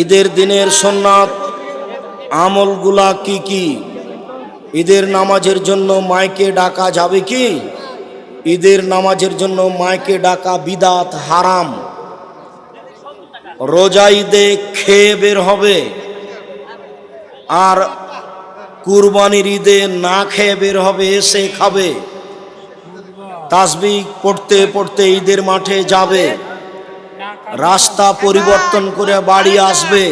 ঈদের দিনের সুন্নাত আমলগুলা কি কি? ঈদের নামাজের জন্য মাইকে ডাকা যাবে কি? ঈদের নামাজের জন্য মাইকে ডাকা বিদাত, হারাম। রোজা ঈদে খেয়ে বের হবে, আর কুরবানির ঈদে না খেয়ে বের হবে, এসে খাবে। তাসবিহ পড়তে পড়তে ঈদের মাঠে যাবে, রাস্তা পরিবর্তন করে বাড়ি আসবে,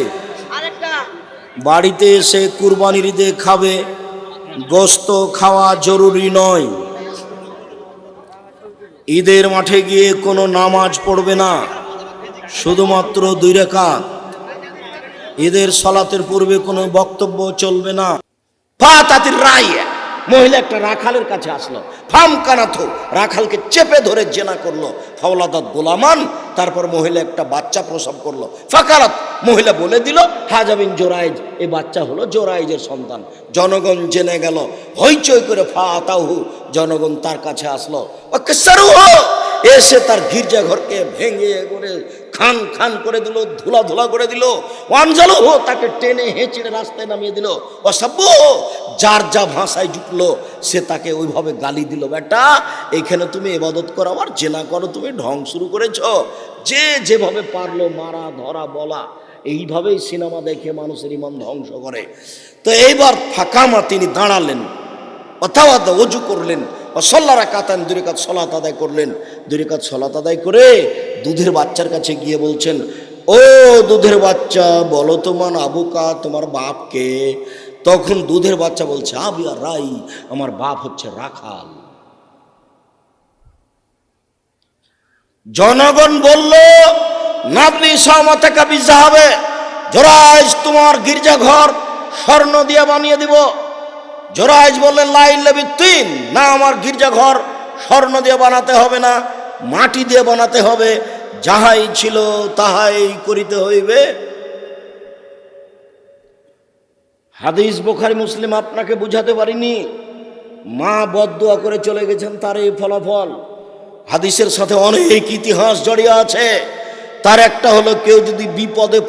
বাড়িতে এসে কুরবানির ঈদে খাবে। গোশত খাওয়া জরুরি নয়। ঈদের মাঠে গিয়ে কোনো নামাজ পড়বে না, শুধুমাত্র 2 রাকাত। ঈদের সালাতের পূর্বে কোনো বক্তব্য চলবে না। ফাতাতির রাইয়া, মহিলা একটা রাখালের কাছে আসলো, ফাম কানাথু, রাখালকে চেপে ধরে জেনা করলো। ফাওলাদাত গোলামান, তারপর মহিলা একটা বাচ্চা প্রসব করলো। ফাকারাত, মহিলা বলে দিল হাজাবিন জোরাইজ, এই বাচ্চা হলো জোরাইজের সন্তান। জনগণ জেনে গেল, হইচই করে ফাতাহু, জনগণ তার কাছে আসলো। এসে তার গির্জা ঘরকে ভেঙে করে খান খান করে দিল, ধুলা ধুলা করে দিল। ওয়ানজালো, তাকে টেনে হেঁচড়ে রাস্তায় নামিয়ে দিল। অসভ্য, যার যা ভাষায় জুটলো সে তাকে ওইভাবে গালি দিল। বেটা, এখানে তুমি ইবাদত করো আর জেনা করো, তুমি ঢং শুরু করেছ। যে যেভাবে পারলো মারা ধরা বলা, এইভাবেই সিনেমা দেখে মানুষের ইমান ধ্বংস করে। তো এইবার ফাঁকামা, তিনি দাঁড়ালেন, অথবা ওযু করলেন, সল্লা রাকাতান, 2 রাকাত সালাত আদায় করলেন। 2 রাকাত সালাত আদায় করে দুধের বাচ্চার কাছে গিয়ে বলছেন, ও দুধের বাচ্চা, বলো তোমার আবুকা, তোমার বাপকে? তখন দুধের বাচ্চা বলছে, আবিয়া রাই, আমার বাপ হচ্ছে রাখাল। জনগণ বলল, নাবনি সামাতাকা বিজাহাবে, জোরাইজ, তোমার গির্জা ঘর স্বর্ণ দিয়ে বানিয়ে দিব। জোরাইজ বললেন, লাইল্লাবি তিন, না, আমার গির্জা ঘর স্বর্ণ দিয়ে বানাতে হবে না, মাটি দিয়ে বানাতে হবে। যাহাই ছিল তাহাই করিতে হইবে। হাদিস বুখারী মুসলিম আপনাকে বুঝাতে পারিনি। মা বদদুয়া করে চলে গেছেন, তার এই ফলাফল। হাদিসের সাথে অনেক ইতিহাস জড়িয়ে আছে। তার একটা হলো, কেউ যদি বিপদে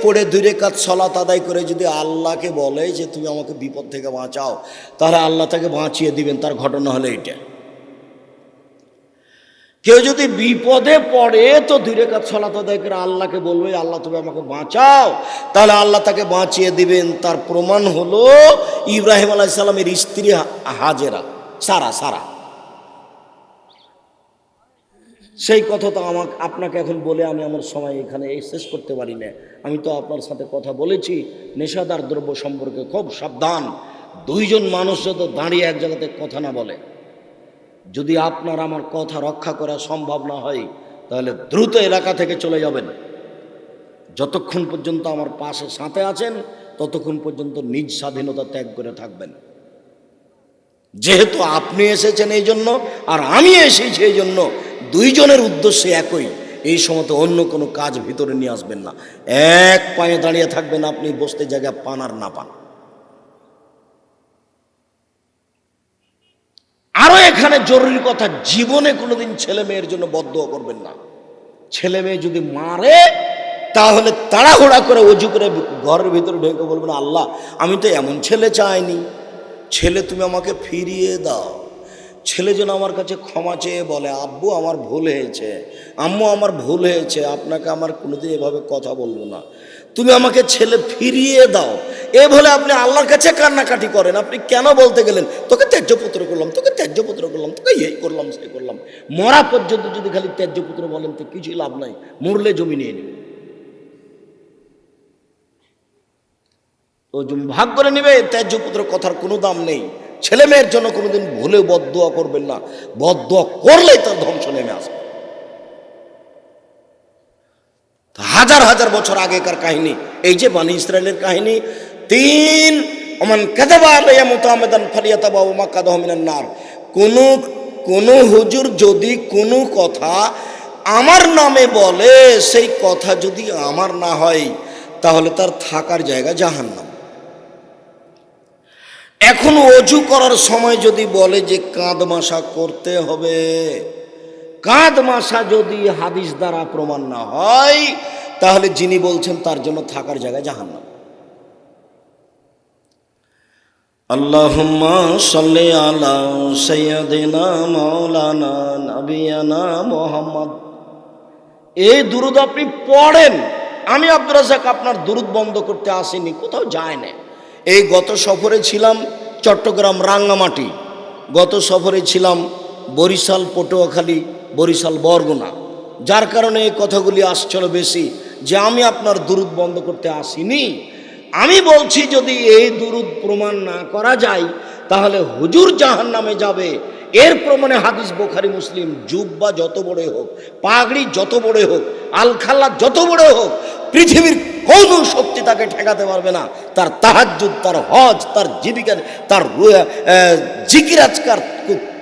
পড়ে 2 রাকাত সালাত আদায় করে যদি আল্লাহকে বলে যে তুমি আমাকে বিপদ থেকে বাঁচাও, তাহলে আল্লাহ তাকে বাঁচিয়ে দিবেন। তার ঘটনা হলো এইটা। কেউ যদি বিপদে পড়ে তো 2 রাকাত সালাত আদায় করে আল্লাহকে বলবে, আল্লাহ তুমি আমাকে বাঁচাও, তাহলে আল্লাহ তাকে বাঁচিয়ে দিবেন। তার প্রমাণ হলো ইব্রাহিম আলাইহিস সালামের স্ত্রী হাজেরা, সারা। সেই কথা তো আপনাকে এখন বলে আমি আমার সময় এখানে শেষ করতে পারি না। আমি তো আপনার সাথে কথা বলেছি নেশাদার দ্রব্য সম্পর্কে, খুব সাবধান। 2 জন মানুষ যত দাঁড়িয়ে এক জায়গাতে কথা না বলে, যদি আপনার আমার কথা রক্ষা করা সম্ভব না হয়, তাহলে দ্রুত এলাকা থেকে চলে যাবেন। যতক্ষণ পর্যন্ত আমার পাশে সাথে আছেন, ততক্ষণ পর্যন্ত নিজ স্বাধীনতা ত্যাগ করে থাকবেন। যেহেতু আপনি এসেছেন এই জন্য, আর আমি এসেছি এই জন্য, 2 জনের উদ্দেশ্য একই। এই সময় অন্য কোনো কাজ ভিতরে নিয়ে আসবেন না। এক পায়ে দাঁড়িয়ে থাকবেন, আপনি বসতে জায়গা পান আর না পান। আরো এখানে জরুরি কথা, জীবনে কোনোদিন ছেলে মেয়ের জন্য বদদুয়া করবেন না। ছেলে মেয়ে যদি মারে, তাহলে তাড়াহুড়া করে ওযু করে ঘরের ভিতরে ঢুকে বলবেন, আল্লাহ, আমি তো এমন ছেলে চাইনি, ছেলে তুমি আমাকে ফিরিয়ে দাও। ছেলে যেন আমার কাছে ক্ষমা চেয়ে বলে, আব্বু আমার ভুল হয়েছে, আম্মু আমার ভুল হয়েছে, আপনাকে আমার কোনোদিন এভাবে কথা বলবো না, তুমি আমাকে ছেলে ফিরিয়ে দাও। এ বলে আপনি আল্লাহর কাছে কান্নাকাটি করেন। আপনি কেন বলতে গেলেন, তোকে ত্যায্যপুত্র করলাম, তোকে ত্যায্যপুত্র করলাম, তোকে এই করলাম সেই করলাম। মরা পর্যন্ত যদি খালি ত্যায্যপুত্র বলেন তো কিছুই লাভ নাই, মরলে জমি নিয়ে নেবে। তো জমি ভাগ করে নেবে, ত্যায্যপুত্র কথার কোনো দাম নেই। ছেলে মেয়ের জন্য কোনোদিন ভুলেও বদদুয়া করবেন না, বদদুয়া করলেই তার ধ্বংস নেমে আসবে। হাজার হাজার বছর আগেকার কাহিনী, এই যে বনী ইসরায়েলের কাহিনী। 3 ওমান কাযাবা আলাইয়া মুতাআম্মিদান ফালিয়াতাবাউ মাকাদাহু মিনান নার। কোন হুজুর যদি কোনো কথা আমার নামে বলে, সেই কথা যদি আমার না হয়, তাহলে তার থাকার জায়গা জাহান্নাম। এখন ওযু করার সময় যদি বলে যে কাঁধ মাসা করতে হবে, কাঁধ মাসা যদি হাদিস দ্বারা প্রমাণ না হয়, তাহলে যিনি বলছেন তার জন্য থাকার জায়গা জাহান্নাম। আল্লাহুম্মা সাল্লি আলা সাইয়্যিদিনা মাওলানা নাবিয়ানা মুহাম্মদ। এই দুরূদ আপনি পড়েন। আমি আব্দুর রাজ্জাক আপনার দুরূদ বন্ধ করতে আসিনি, কোথাও যায় না। এই গত সফরে ছিলাম চট্টগ্রাম রাঙ্গামাটি, গত সফরে ছিলাম বরিশাল পটুয়াখালী, বরিশাল বরগুনা, যার কারণে এই কথাগুলি আসছিল বেশি, যে আমি আপনার দুরূদ বন্ধ করতে আসিনি। আমি বলছি যদি এই দুরূদ প্রমাণ না করা যায় তাহলে হুজুর জাহান্নামে যাবে। এর প্রমাণে হাদিস বুখারী মুসলিম, জুব্বা যত বড় হোক, পাগড়ি যত বড় হোক, আলখাল্লা যত বড় হোক, পৃথিবীর কোনো শক্তি তাকে ঠেকাতে পারবে না। তার তাহাজ্জুদ, তার হজ, তার জীবিকা, তার জিকির আজকার,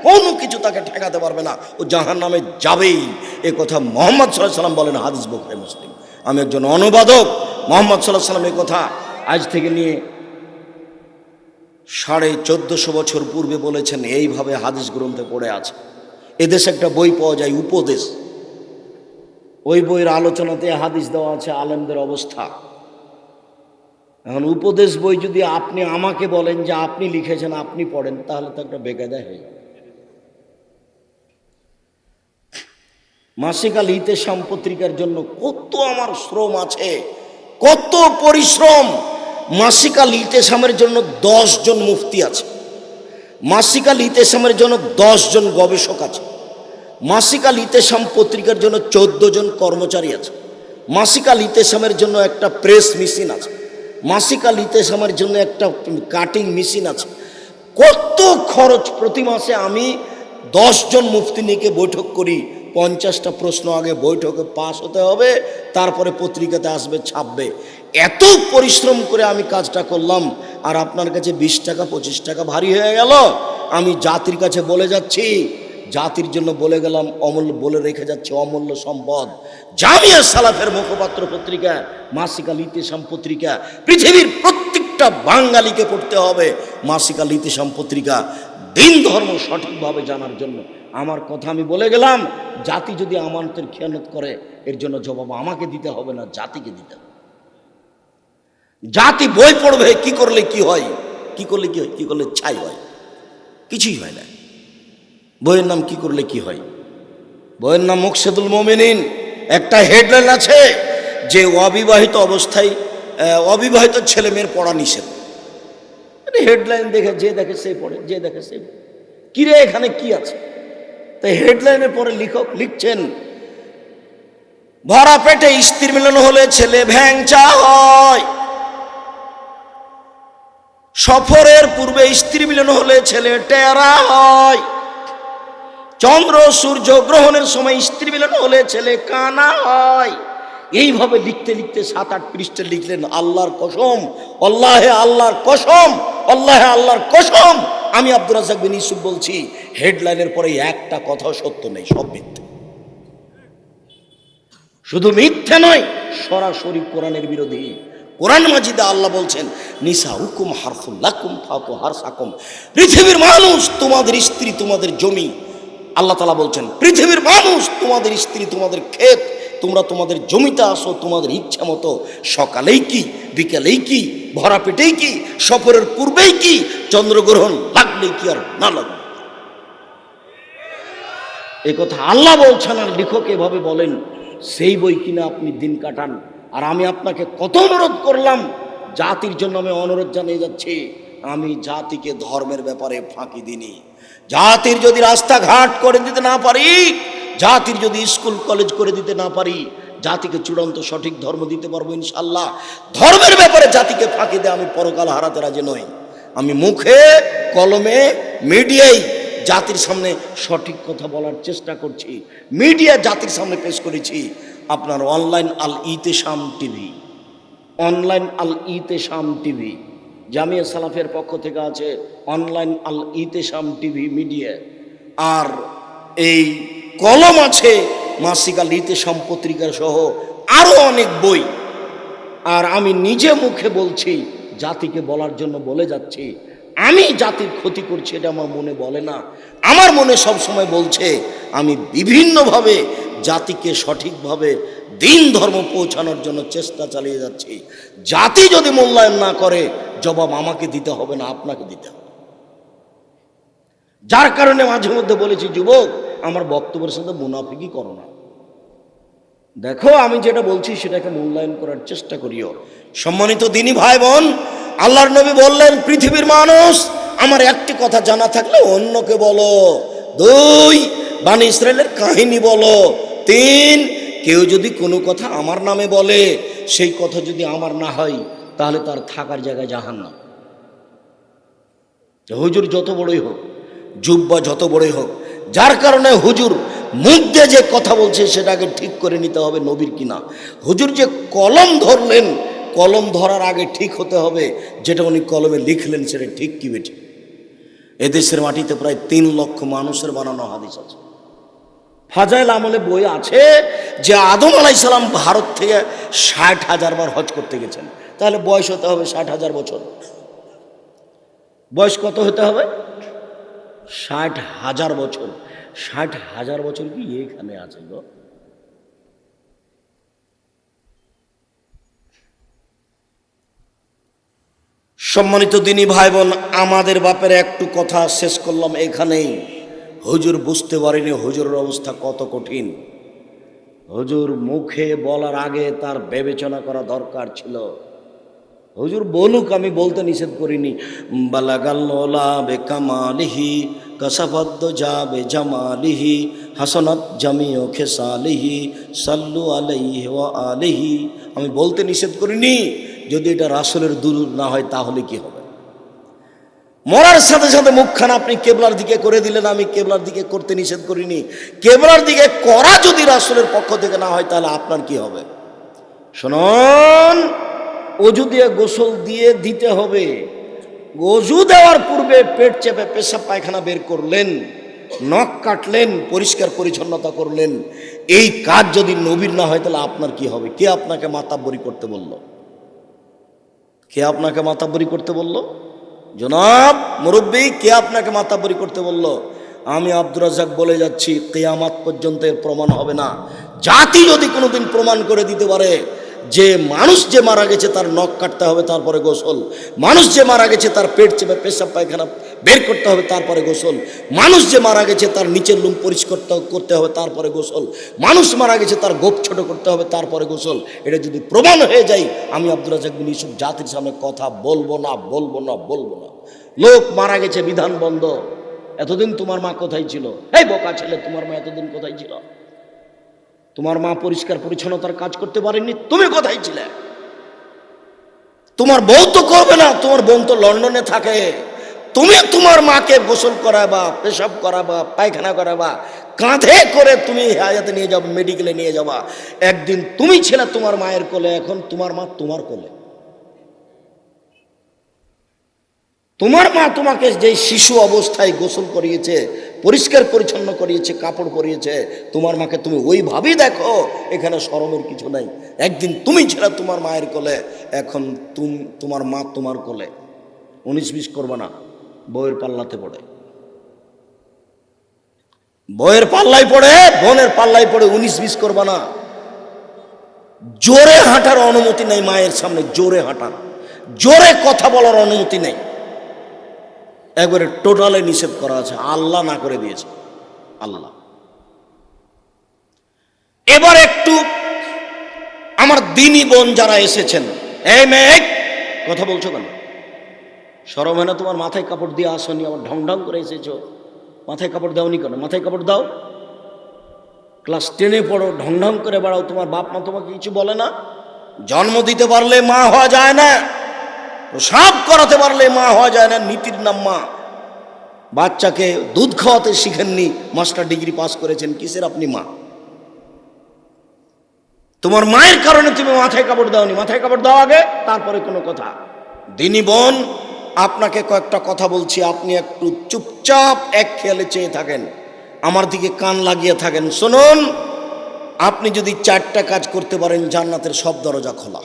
কোনো কিছু তাকে ঠেকাতে পারবে না। ও জাহান্নামে যাবেই। এ কথা মুহাম্মদ সাল্লাল্লাহু আলাইহি ওয়াসাল্লাম বলেন, হাদিস বুখারী মুসলিম। আমি একজন অনুবাদক। মুহাম্মদ সাল্লাল্লাহু আলাইহি ওয়াসাল্লাম এই কথা আজ থেকে নিয়ে 1450 বছর পূর্বে বলেছেন। এইভাবে হাদিস গ্রন্থে পড়ে আছে। এদেশে একটা বই পাওয়া যায়, উপদেশ। ওই বইয়ের আলোচনাতে হাদিস দেওয়া আছে আলেমদের অবস্থা। এখন উপদেশ বই যদি আপনি আমাকে বলেন যে আপনি লিখেছেন, আপনি পড়েন, তাহলে তো একটা বেকায়দা হয়ে যাবে। মাসিক আল ইতেশাম পত্রিকার জন্য কত আমার শ্রম আছে, কত পরিশ্রম। মাসিক আল ইতেশামের জন্য 10 জন মুফতি আছে। মাসিক আল ইতেশামের জন্য 10 জন গবেষক আছে। মাসিক আল ইতেশাম পত্রিকার জন্য 14 জন কর্মচারী আছে। মাসিক আল ইতেশামের জন্য একটা প্রেস মেশিন আছে। মাসিক আল ইতেশামের জন্য একটা কাটিং মেশিন আছে। কত খরচ প্রতি মাসে। আমি 10 জন মুফতি নিয়ে বৈঠক করি। 50টা প্রশ্ন আগে বৈঠকে পাস হতে হবে, তারপরে পত্রিকাতে আসবে, ছাপবে। এত পরিশ্রম করে আমি কাজটা করলাম, আর আপনার কাছে 20 টাকা 25 টাকা ভারী হয়ে গেল। আমি জাতির কাছে বলে যাচ্ছি, জাতির জন্য বলে গেলাম, অমূল্য বলে রেখে যাচ্ছে অমূল্য সম্পদ। জামিয়া সালাফের মুখপাত্র পত্রিকা মাসিক আল ইতেশাম পত্রিকা। পৃথিবীর প্রত্যেকটা বাঙালিকে পড়তে হবে মাসিক আল ইতেশাম পত্রিকা, দিন ধর্ম সঠিকভাবে জানার জন্য। আমার কথা আমি বলে গেলাম, জাতি যদি আমানতের খেয়ানত করে, এর জন্য জবাব আমাকে দিতে হবে না, জাতিকে দিতে হবে। জাতি বই পড়বে, কি করলে কি হয়, কি করলে কি হয়, কি করলে ছাই হয়, কিছুই হয় না। বইয়ের নাম কি করলে কি হয়, বইয়ের নাম মুকসেদুল মুমিনিন। একটা হেডলাইন আছে যে অবিবাহিত অবস্থায় অবিবাহিত ছেলে মেয়ের পড়া নিষেধ। হেডলাইন দেখে যে দেখে সে পড়ে, যে দেখে সে পড়ে। কিরে এখানে কি আছে? তাই হেডলাইনের পরে লেখক লিখছেন, ভরা পেটে স্ত্রী মিলন হলে ছেলে ভ্যাংচা হয়, সফরের পূর্বে স্ত্রী মিলন হলে ছেলে টেরা হয়, চন্দ্র সূর্য গ্রহণের সময় স্ত্রী মিলন হলে ছেলে কানা হয়। এইভাবে লিখতে লিখতে 7-8 পৃষ্ঠা লিখলেন। আল্লাহর কসম, আল্লাহে আল্লাহর কসম, আল্লাহে আল্লাহর কসম, আমি আব্দুর রাজ্জাক বিন ইউসুফ বলছি, হেডলাইনের পরে একটা কথাও সত্য নেই, সব মিথ্যা। শুধু মিথ্যা নয়, সরাসরি কোরআনের বিরোধী। কোরআন মাজিদে আল্লাহ বলছেন, নিসাউকুম হারসুল লাকুম ফাতু হারসাকুম। পৃথিবীর মানুষ তোমাদের স্ত্রী, তোমাদের জমি। আল্লাহ তাআলা বলছেন, পৃথিবীর মানুষ তোমাদের স্ত্রী, তোমাদের ক্ষেত। তোমরা তোমাদের জমিতে আসো তোমাদের ইচ্ছা মতো, সকালেই কি, বিকালেই কি, ভরা পেটেই কি, সফরের পূর্বেই কি, চন্দ্রগ্রহণ লাগলেই কি আর না লাগলে। এই কথা আল্লাহ বলছেন, আর লেখক এভাবে বলেন। সেই বই কিনা আপনি দিন কাটান। আর আমি আপনাকে কত অনুরোধ করলাম, জাতির জন্য আমি অনুরোধ জানিয়ে যাচ্ছি, আমি জাতিকে ধর্মের ব্যাপারে ফাঁকি দিইনি। জাতির যদি রাস্তাঘাট করে দিতে না পারি, জাতির যদি স্কুল কলেজ করে দিতে না পারি, জাতিকে চূড়ান্ত সঠিক ধর্ম দিতে পারবো ইনশাল্লাহ। ধর্মের ব্যাপারে জাতিকে ফাঁকি দেয় আমি পরকাল হারাতে রাজি নই। আমি মুখে কলমে মিডিয়ায় জাতির সামনে সঠিক কথা বলার চেষ্টা করছি। মিডিয়া জাতির সামনে পেশ করেছি। আপনার অনলাইন আল ইতেশাম টিভি, অনলাইন আল ইতেশাম টিভি, জামিয়া সালাফের পক্ষ থেকে আছে অনলাইন আল ইতেশাম টিভি মিডিয়া। আর এই কলম আছে মাসিক আল ইতেশাম পত্রিকা সহ আরো অনেক বই। আর আমি নিজে মুখে বলছি, জাতিকে বলার জন্য বলে যাচ্ছি, আমি জাতির ক্ষতি করছি এটা আমার মনে বলে না। আমার মনে সব সময় বলছে, আমি বিভিন্নভাবে জাতিকে সঠিকভাবে দিন ধর্ম পৌঁছানোর জন্য চেষ্টা চালিয়ে যাচ্ছি। জাতি যদি মূল্যায়ন না করে, জবাব আমাকে দিতে হবে না, আপনাকে দিতে হবে। যার কারণে মাঝে মধ্যে বলেছি, যুবক, আমার বক্তব্যের সাথে মুনাফিকি করো না। দেখো, আমি যেটা বলছি সেটাকে মূল্যায়ন করার চেষ্টা করিও। সম্মানিত দিনী ভাই বোন, আল্লাহর নবী বললেন, পৃথিবীর মানুষ আমার একটি কথা জানা থাকলে অন্যকে বলো। 2, বানি ইসরায়েলের কাহিনী বলো। 3, কেউ যদি কোনো কথা আমার নামে বলে, সেই কথা যদি আমার না হয়, তাহলে তার থাকার জায়গায় জাহান্নাম। হুজুর যত বড়ই হোক, জুব্বা যত বড়ই হোক, যার কারণে হুজুর মুখ দিয়ে যে কথা বলছে সেটাকে ঠিক করে নিতে হবে নবীর কিনা। হুজুর যে কলম ধরলেন, কলম ধরার আগে ঠিক হতে হবে যেটা উনি কলমে লিখলেন সেটা ঠিক কি বেঠি। এদেশের মাটিতে প্রায় 3 লক্ষ মানুষের বানানো হাদিস আছে। ফাজাইল আমলে বই আছে যে আদম আলাইহিস সালাম ভারত থেকে 60,000 বার হজ করতে গেছেন। তাহলে বয়স হতে হবে 60,000 বছর। বয়স কত হতে হবে? 60,000 বছর। 60,000 বছর কি এখানে আছে গো? সম্মানিত দিনী ভাই বোন, আমাদের বাপের একটু কথা শেষ করলাম এখানেই। হুজুর বুঝতে পারিনি হুজুরের অবস্থা কত কঠিন। হুজুর মুখে বলার আগে তার বিবেচনা করা দরকার ছিল। হুজুর বলুক, আমি বলতে নিষেধ করিনি। বালাগাল্লা বেকামালিহি কাসাফাদ্দ যাবে জামালিহি হাসানাত জামিও খেসালিহি সাল্লু আলাইহি ওয়া আলিহি। আমি বলতে নিষেধ করিনি। যদি এটা রাসূলের দুরূদ না হয় তাহলে কি হবে? মরার সাথে সাথে মুখখানা আপনি কেবলার দিকে করে দিলেন, আমি কেবলার দিকে করতে নিষেধ করিনি। কেবলার দিকে করা যদি রাসূলের পক্ষ থেকে না হয় তাহলে আপনার কি হবে? শুনুন, অজু দিয়ে গোসল দিয়ে দিতে হবে। অজু দেওয়ার পূর্বে পেট চেপে পেশাব পায়খানা বের করলেন, নখ কাটলেন, পরিষ্কার পরিচ্ছন্নতা করলেন। এই কাজ যদি নবীর না হয় তাহলে আপনার কি হবে? কে আপনাকে মাতাব্বরি করতে বলল? কে আপনাকে মাতাব্বরি করতে বলল? জনাব মুরব্বী, কে আপনাকে মাতাব্বরি করতে বলল? আমি আব্দুর রাজ্জাক বলে যাচ্ছি, কিয়ামত পর্যন্ত এর প্রমাণ হবে না। জাতি যদি কোনোদিন প্রমাণ করে দিতে পারে যে মানুষ যে মারা গেছে তার নখ কাটতে হবে তারপরে গোসল, মানুষ যে মারা গেছে তার পেট চেপে পেশাব পায়খানা বের করতে হবে তারপরে গোসল, মানুষ যে মারা গেছে তার নিচের লুম পরিষ্কার করতে হবে তারপরে গোসল, মানুষ মারা গেছে তার গোপ ছোট করতে হবে তারপরে গোসল, এটা যদি প্রমাণ হয়ে যায়, আমি আব্দুর রাজ্জাক বিন ইউসুফ জাতির সামনে কথা বলবো না। লোক মারা গেছে, বিধান বন্ধ। এতদিন তোমার মা কোথায় ছিল? এই বোকা ছেলে, তোমার মা এতদিন কোথায় ছিল? তোমার মা পরিষ্কার পরিচ্ছন্নতার কাজ করতে পারেননি, তুমি কোথায় ছিলে? তোমার বউ তো করবে না, তোমার বোন তো লন্ডনে থাকে। তুমি তোমার মাকে গোসল করাবা, পেশাব করাবা, পায়খানা করাবা, কাঁধে করে তুমি হায়াতে নিয়ে যাবো, মেডিকেলে নিয়ে যাবা। একদিন তুমি ছিলে তোমার মায়ের কোলে, এখন তোমার মা তোমার কোলে। তোমার মা তোমাকে যে শিশু অবস্থায় গোসল করিয়েছে, পরিষ্কার পরিচ্ছন্ন করিয়েছে, কাপড় পরিয়েছে, তোমার মাকে তুমি ওইভাবেই দেখো, এখানে শরমের কিছু নাই। একদিন তুমি ছিলে তোমার মায়ের কোলে, এখন তোমার মা তোমার কোলে। 19-20 করবে না, বউয়ের পাল্লাতে পড়ে, বউয়ের পাল্লায় পড়ে, বোনের পাল্লায় পড়ে 19-20 করবে না। জোরে হাঁটার অনুমতি নেই মায়ের সামনে, জোরে হাঁটার, জোরে কথা বলার অনুমতি নেই, একবারে টোটালে নিষেধ করা আছে। আল্লাহ না করে দিয়েছে, আল্লাহ। এবার একটু আমার দিনী বোন যারা এসেছেন, এই মেয়ে কথা বলছো কেন? শরম হয় না তোমার? মাথায় কাপড় দিয়ে আসনি, আবার ঢং ঢং করে এসেছো। মাথায় কাপড় দাওনি কেন? মাথায় কাপড় দাও। ক্লাস 10-এ পড়ো, ঢং ঢং করে বেড়াও, তোমার বাপ মা তোমাকে কিছু বলে না? জন্ম দিতে পারলে মা হওয়া যায় না, প্রসাব করাতে পারলে মা হওয়া যায় না, নীতির নাম মা। বাচ্চাকে দুধ খাওয়াতে শিখেননি, মাস্টার ডিগ্রি পাস করেছেন, কিসের আপনি মা? তোমার মায়ের কারণে তুমি মাথায় কাপড় দাওনি, মাথায় কাপড় দাও আগে, তারপরে কোনো কথা। দিনী বোন, আপনাকে কয়েকটা কথা বলছি, আপনি একটু চুপচাপ এক খেয়ালে চেয়ে থাকেন, আমার দিকে কান লাগিয়ে থাকেন। শুনুন, আপনি যদি 4টা কাজ করতে পারেন, জান্নাতের সব দরজা খোলা,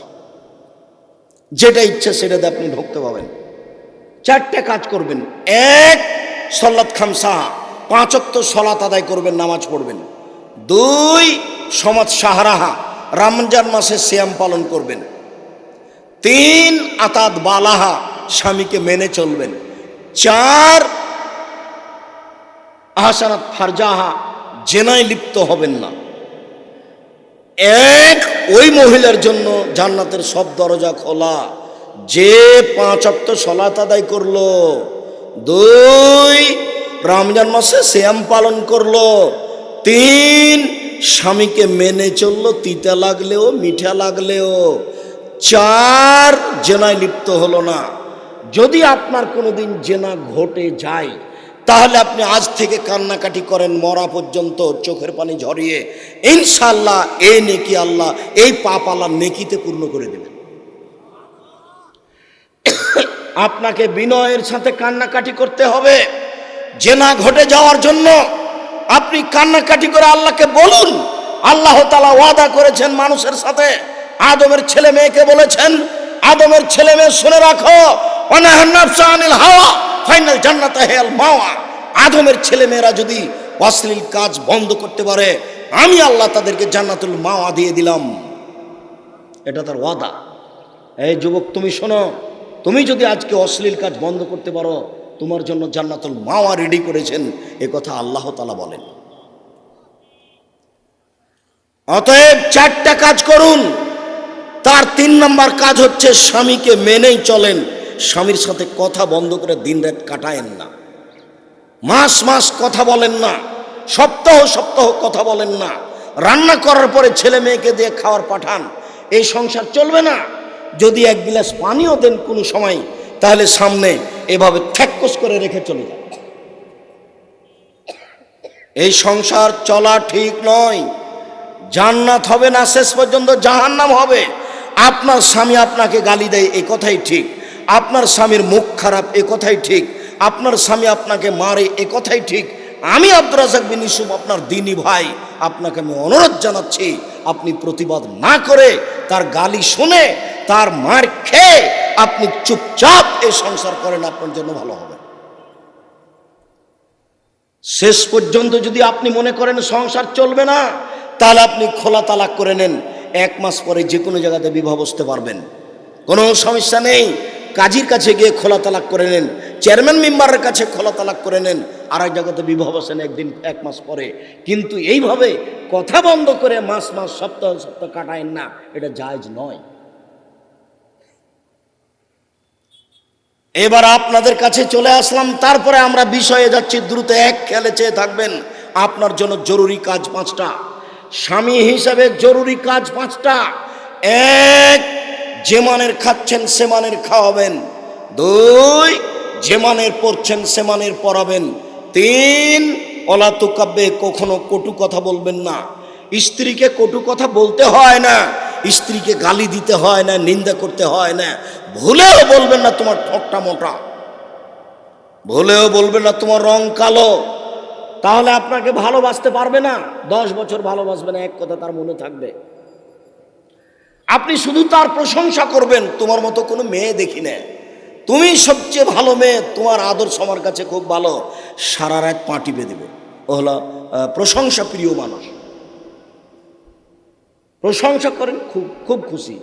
যেটা ইচ্ছা সেটাতে আপনি ঢুকতে পাবেন। 4টা কাজ করবেন। 1, সলাত খামসা, 5 ওয়াক্ত সলাত আদায় করবেন, নামাজ পড়বেন। 2 সমাজ সাহারাহা, রমজান মাসে সিয়াম পালন করবেন। 3 আতাত বালাহা, স্বামীকে মেনে চলবেন। 4 আহসানাত ফারজাহা, জেনায় লিপ্ত হবেন না। 1 ওই মহিলার জন্য জান্নাতের সব দরজা খোলা যে 5 ওয়াক্ত সালাত আদায় করলো। 2 রমজান মাসে সিয়াম পালন করলো। 3 স্বামীকে মেনে চললো, তিতা লাগলেও মিঠা লাগলেও। 4 জেনায় লিপ্ত হলো না। যদি আপনার কোনোদিন জেনা ঘটে যায় তাহলে আপনি আজ থেকে কান্নাকাটি করেন মরা পর্যন্ত, চোখের পানি ঝরিয়ে। ইনশাআল্লাহ এই নেকি আল্লাহ, এই পাপ আল্লাহ নেকিতে পূর্ণ করে দেবেন। আপনাকে বিনয়ের সাথে কান্নাকাটি করতে হবে। জেনা ঘটে যাওয়ার জন্য আপনি কান্নাকাটি করে আল্লাহকে বলুন। আল্লাহ তাআলা ওয়াদা করেছেন মানুষের সাথে। আদমের ছেলে মেয়েকে বলেছেন, আদমের ছেলে মেয়ে শুনে রাখো, ওয়ানাহান নাফসা আনিল হাওয়া ফাইনাল জান্নাতা হিয়াল মাওয়া। আদমের ছেলে মেয়েরা যদি অশ্লীল কাজ বন্ধ করতে পারে, আমি আল্লাহ তাদেরকে জান্নাতুল মাওয়া দিয়ে দিলাম। এটা তার ওয়াদা। এই যুবক তুমি শোনো, তুমি যদি আজকে অশ্লীল কাজ বন্ধ করতে পারো, তোমার জন্য জান্নাতুল মাওয়া রেডি করেছেন, এ কথা আল্লাহ তাআলা বলেন। অতএব 4টা কাজ করুন। তার 3 নম্বর কাজ হচ্ছে স্বামীকে মেনেই চলেন। স্বামীর সাথে কথা বন্ধ করে দিন রাত কাটায়েন না। মাস মাস কথা বলেন না, সপ্তাহ সপ্তাহ কথা বলেন না। রান্না করার পরে ছেলে মেয়েকে দিয়ে খাওয়ার পাঠান, এই সংসার চলবে না। যদি 1 গ্লাস পানিও দেন কোনো সময়, তাহলে সামনে এভাবে ঠ্যাক্কস করে রেখে চলে যান। এই সংসার চলা ঠিক নয়। জান্নাত হবে না, শেষ পর্যন্ত জাহান্নাম হবে। আপনার স্বামী আপনাকে গালি দেয়, এ কথাই ঠিক। আপনার স্বামীর মুখ খারাপ, এ কথাই ঠিক। আপনার স্বামী আপনাকে মারে, এ কথাই ঠিক। আমি আব্দুর রাজ্জাক বিন ইউসুফ, আপনার দ্বীনি ভাই, আপনাকে আমি অনুরোধ জানাচ্ছি, আপনি প্রতিবাদ না করে, তার গালি শুনে, তার মার খেয়ে আপনি চুপচাপ এই সংসার করেন, আপনার জন্য ভালো হবে। শেষ পর্যন্ত যদি আপনি মনে করেন সংসার চলবে না, তাহলে আপনি খোলা তালাক করে নেন। 1 মাস পরে যে কোনো জায়গাতে বিবাহ বসতে পারবেন, কোনো সমস্যা নেই। কাজীর কাছে গিয়ে খোলা তালাক করে নেন, চেয়ারম্যান মেম্বারের কাছে খোলা তালাক করে নেন, আর এক জায়গাতে বিবাহ বসেন 1 মাস পরে। কিন্তু এইভাবে কথা বন্ধ করে মাস মাস সপ্তাহ সপ্তাহ কাটায়েন না, এটা জায়েজ নয়। এবার আপনাদের কাছে চলে আসলাম, তারপরে আমরা বিষয়ে যাচ্ছি দ্রুত। এক খেয়ালে চেয়ে থাকবেন। আপনার জন্য জরুরি কাজ 5টা, স্বামী হিসাবে জরুরি কাজ 5টা। 1 যে মানের খাচ্ছেন সে মানের খাওয়াবেন। 2 যে মানের পড়ছেন সে মানের পড়াবেন। 3 ওলা তুকাব্বে, কখনো কটু কথা বলবেন না। স্ত্রীকে কটু কথা বলতে হয় না, স্ত্রীকে গালি দিতে হয় না, নিন্দা করতে হয় না। ভুলেও বলবেন না তোমার ঠোঁটটা মোটা, ভুলেও বলবেন না তোমার রং কালো। তাহলে আপনাকে ভালোবাসতে পারবে না। 10 বছর ভালোবাসবে না, এক কথা তার মনে থাকবে। আপনি শুধু তার প্রশংসা করবেন। তোমার মতো কোনো মেয়ে দেখি না, তুমি সবচেয়ে ভালো মেয়ে, তোমার আদর্শ আমার কাছে খুব ভালো। সারা রাত পা টিপে দেবে। ও হলো প্রশংসা প্রিয় মানুষ। প্রশংসা করেন, খুব খুব খুশি।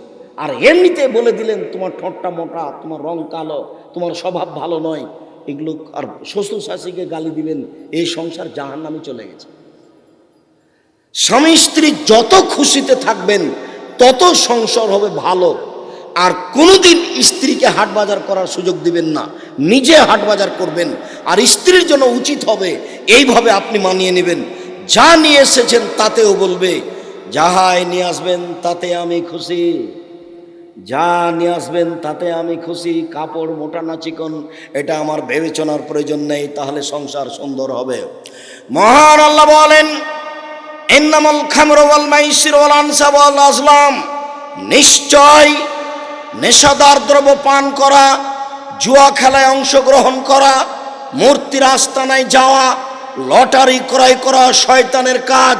আর এমনিতে বলে দিলেন তোমার ঠোঁটটা মোটা, তোমার রং কালো, তোমার স্বভাব ভালো নয়, এগুলো আর শ্বশুর শাশুড়িকে গালি দিবেন, এই সংসার জাহান্নামে চলে গেছে। স্বামী স্ত্রী যত খুশিতে থাকবেন তত সংসার হবে ভালো। আর কোনোদিন স্ত্রীকে হাট বাজার করার সুযোগ দিবেন না, নিজে হাট বাজার করবেন। আর স্ত্রীর জন্য উচিত হবে এইভাবে আপনি মানিয়ে নেবেন। যা নিয়ে এসেছেন তাতেও বলবে, যাহাই নিয়ে আসবেন তাতে আমি খুশি, যা নিয়ে আসবেন তাতে আমি খুশি। কাপড় মোটা না চিকন এটা আমার বিবেচনার প্রয়োজন নেই, তাহলে সংসার সুন্দর হবে। মহান আল্লাহ বলেন, ইন্নামাল খামরু ওয়াল মাইসির ওয়াল আনসাব ওয়াল আজলাম, নিশ্চয় নেশাদার দ্রব্য পান করা, জুয়া খেলায় অংশগ্রহণ করা, মূর্তির আস্তানায় যাওয়া, লটারি ক্রয় করা শয়তানের কাজ।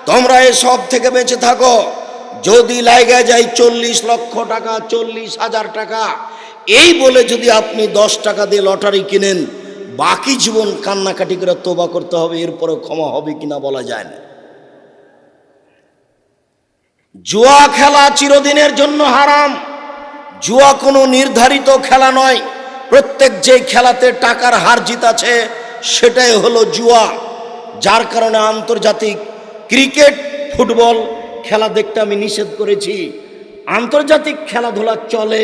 তোমরা এসব থেকে বেঁচে থাকো। যদি লাগে যায় 40 লক্ষ টাকা, 40,000 টাকা, এই বলে যদি আপনি 10 টাকা দিয়ে লটারি কিনেন, বাকি জীবন কান্নাকাটি করে তোবা করতে হবে। এরপরে ক্ষমা হবে কিনা বলা যায় না। জুয়া খেলা চিরদিনের জন্য হারাম। জুয়া কোনো নির্ধারিত খেলা নয়। প্রত্যেক যে খেলাতে টাকার হার জিত আছে সেটাই হলো জুয়া। যার কারণে আন্তর্জাতিক ক্রিকেট, ফুটবল খেলা দেখতে আমি নিষেধ করেছি। আন্তর্জাতিক খেলাধুলা চলে,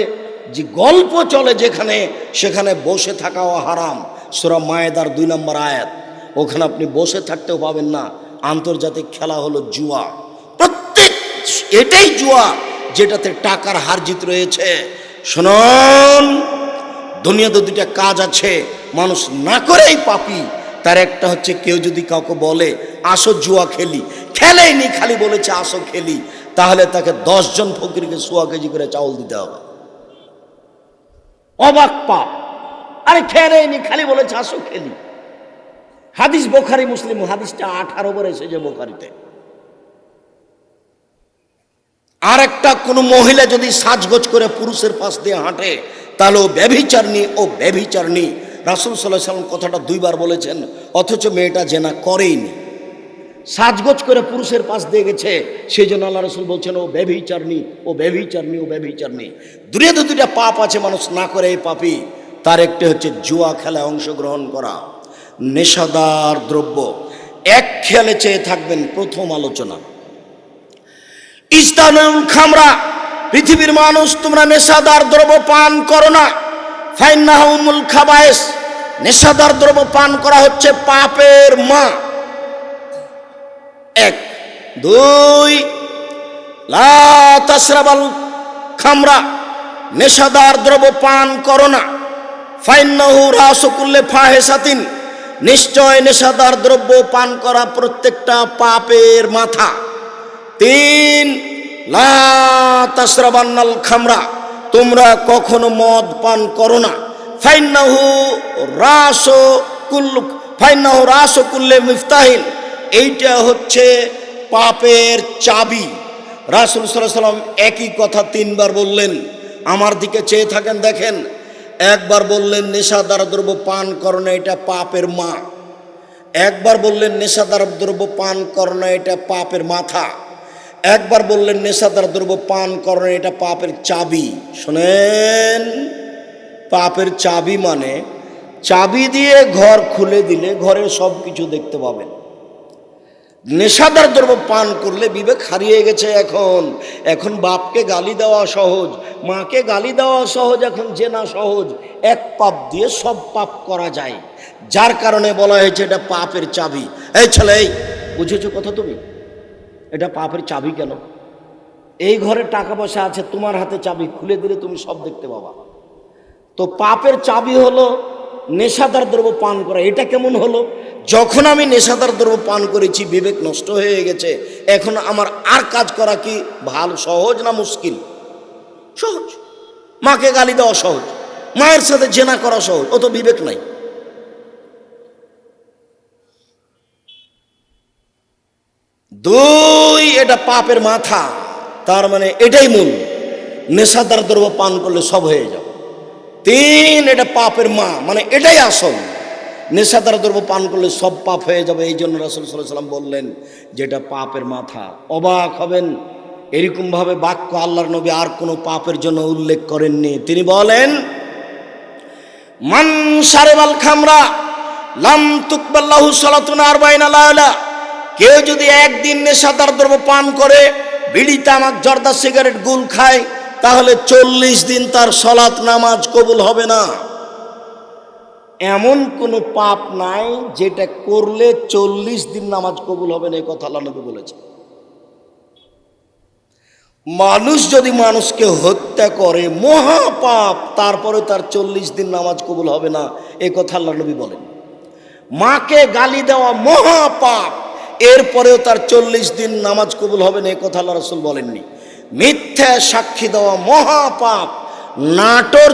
যে গল্প চলে যেখানে, সেখানে বসে থাকাও হারাম। সূরা মায়েদার 2 নম্বর আয়াত, ওখানে আপনি বসে থাকতেও পাবেন না। আন্তর্জাতিক খেলা হলো জুয়া। প্রত্যেক এটাই জুয়া যেটাতে টাকার হার জিত রয়েছে। শুনুন, দুনিয়াতে দুইটা কাজ আছে মানুষ না করেই পাপী। তার একটা হচ্ছে, কেউ যদি কাউকে বলে আসো জুয়া খেলি, খেলেইনি, খালি বলেছে আসো খেলি, তাহলে তাকে 10 জন ফকিরকে 100 কেজি করে চাউল দিতে হবে। অবাক পাপ। আরে খেলেইনি, খালি বলেছে আসো খেলি। হাদিস বুখারী মুসলিম, হাদিসটা 18 বার এসেছে বুখারীতে। আর একটা কোন মহিলা যদি সাজগোজ করে পুরুষের পাশ দিয়ে হাঁটে, তাহলে ও ব্যভিচারিণী, ও ব্যভিচারিণী। রাসূল সাল্লাল্লাহু আলাইহি ওয়াসাল্লাম কথাটা 2 বার বলেছেন, অথচ মেয়েটা জেনা করেইনি। সাজগোজ করে পুরুষের পাশ দিয়ে গেছে, সেই জন্য আল্লাহ রাসূল বলছেন ও ব্যভিচারিণী, ও ব্যভিচারিণী, ও ব্যভিচারিণী। দুইটা পাপ আছে মানুষ না করে এই পাপী। তার একটি হচ্ছে জুয়া খেলায় অংশগ্রহণ করা, নেশাদার দ্রব্য। এক খেয়ালে চেয়ে থাকবেন, প্রথম আলোচনা ইস্তানুল খামরা। পৃথিবীর মানুষ, তোমরা নেশাদার দ্রব্য পান করো না। ফাইন্নাহা উমুল খাবায়েস। নেশাদার দ্রব্য পান করা হচ্ছে পাপের মা। 1 2 লা তাশরাবাল খামরা। নেশাদার দ্রব্য পান করো না। ফাইন্নাহু রাসু কুল্লি ফাহিশাতিন। নিশ্চয় নেশাদার দ্রব্য পান করা প্রত্যেকটা পাপের মাথা। 3 লা তাশরাবান্নাল খামরা। তোমরা কখনো মদ পান করো না। ফাইন্নাহু রাসু কুল্লি মিফতাহিন। এইটা হচ্ছে পাপের চাবি। রাসূল সাল্লাল্লাহু আলাইহি ওয়াসাল্লাম একই কথা 3 বার বললেন। আমার দিকে চেয়ে থাকেন, দেখেন। একবার বললেন নেশাদার দ্রব্য পান করো না, এটা পাপের মা। একবার বললেন নেশাদার দ্রব্য পান করো না, এটা পাপের মাথা। একবার বললেন নেশাদার দ্রব্য পান করো না, এটা পাপের চাবি। শোনেন, পাপের চাবি মানে চাবি দিয়ে ঘর খুলে দিলে ঘরের সব কিছু দেখতে পাবেন। নেশাদার দ্রব্য পান করলে বিবেক হারিয়ে গেছে। এখন বাপকে গালি দেওয়া সহজ, মাকে গালি দেওয়া সহজ, এখন জেনা সহজ। এক পাপ দিয়ে সব পাপ করা যায়। যার কারণে বলা হয়েছে এটা পাপের চাবি। এই ছেলে, এই বুঝেছো কথা তুমি? এটা পাপের চাবি কেন? এই ঘরে টাকা পয়সা আছে, তোমার হাতে চাবি, খুলে দিলে তুমি সব দেখতে পাবা। তো পাপের চাবি হলো নেশাদার দ্রব্য পান করা। এটা কেমন হলো? যখন আমি নেশাদার দ্রব্য পান করেছি, বিবেক নষ্ট হয়ে গেছে। এখন আমার আর কাজ করা কি ভালো, সহজ না মুশকিল? সহজ। মাকে গালি দেওয়া সহজ, মায়ের সাথে জেনা করা সহজ, ও তো বিবেক নাই। দুই, এটা পাপের মাথা। তার মানে এটাই মূল, নেশাদার দ্রব্য পান করলে সব হয়ে যাবে। 3, এটা পাপের মা, মানে এটাই আসল। নেশাদার দ্রব্য পান করলে সব পাপ হয়ে যাবে। এই জন্য রাসূল সাল্লাল্লাহু আলাইহি ওয়াসাল্লাম বললেন যেটা পাপের মাথা। অবাক হবেন, এরকমভাবে বাক্য আল্লাহর নবী আর কোনো পাপের জন্য উল্লেখ করেননি। তিনি বলেন, মান শারিবাল খামরা লাম তুকবাল লাহু সালাতুন 40 লাইলা। কেউ যদি একদিন নেশাদার দ্রব্য পান করে, বিড়ি, তামাক, জর্দা, সিগারেট, গুল খায়, তাহলে 40 দিন তার সালাত নামাজ কবুল হবে না। এমন কোনো পাপ নাই যেটা করলে 40 দিন নামাজ কবুল হবে না, এই কথা আল্লাহ নবী বলেছে। মানুষ যদি মানুষকে হত্যা করে, মহাপাপ, তারপরে তার 40 দিন নামাজ কবুল হবে না, এই কথা আল্লাহ নবী বলেন। মাকে গালি দেওয়া মহাপাপ, এরপরেও তার 40 দিন নামাজ কবুল হবে না, এই কথা আল্লাহ রাসূল বলেননি। মিথ্যা সাক্ষী দেওয়া মহাপাপ, নাটোর